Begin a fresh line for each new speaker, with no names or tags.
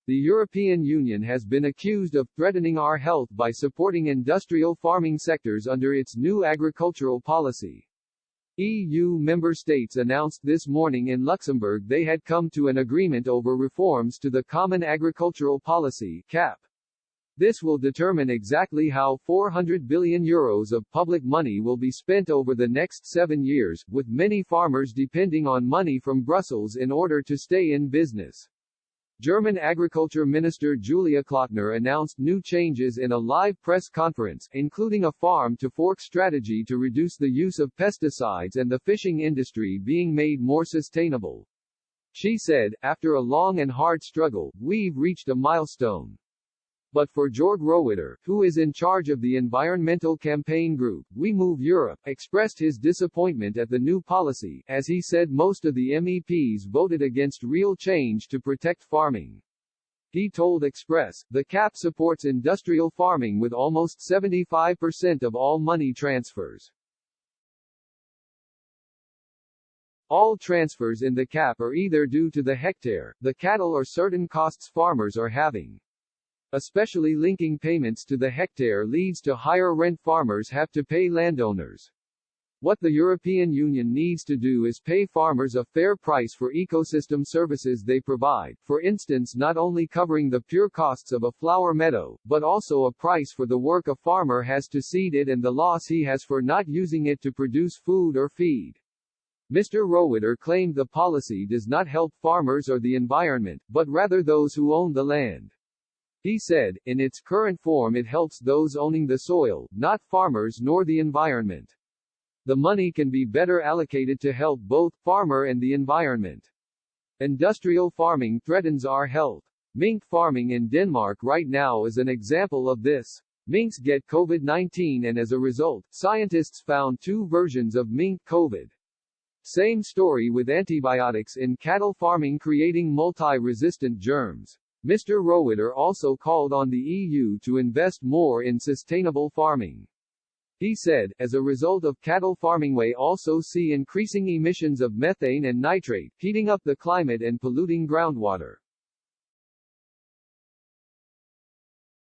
The European Union has been accused of threatening our health by supporting industrial farming sectors under its new agricultural policy. EU member states announced this morning in Luxembourg they had come to an agreement over reforms to the Common Agricultural Policy (CAP). This will determine exactly how €400 billion of public money will be spent over the next 7 years, with many farmers depending on money from Brussels in order to stay in business. German Agriculture Minister Julia Klöckner announced new changes in a live press conference, including a farm-to-fork strategy to reduce the use of pesticides and the fishing industry being made more sustainable. She said, "After a long and hard struggle, we've reached a milestone." But for Jörg Rohwedder, who is in charge of the Environmental Campaign Group, We Move Europe, expressed his disappointment at the new policy, as he said most of the MEPs voted against real change to protect farming. He told Express, "The CAP supports industrial farming with almost 75% of all money transfers. All transfers in the CAP are either due to the hectare, the cattle or certain costs farmers are having. Especially linking payments to the hectare leads to higher rent farmers have to pay landowners. What the European Union needs to do is pay farmers a fair price for ecosystem services they provide, for instance not only covering the pure costs of a flower meadow, but also a price for the work a farmer has to seed it and the loss he has for not using it to produce food or feed." Mr. Rohwedder claimed the policy does not help farmers or the environment, but rather those who own the land. He said, "In its current form it helps those owning the soil, not farmers nor the environment. The money can be better allocated to help both farmer and the environment. Industrial farming threatens our health. Mink farming in Denmark right now is an example of this. Minks get COVID-19 and as a result, scientists found 2 versions of mink COVID. Same story with antibiotics in cattle farming creating multi-resistant germs." Mr. Rohwedder also called on the EU to invest more in sustainable farming. He said, "As a result of cattle farming we also see increasing emissions of methane and nitrate, heating up the climate and polluting groundwater.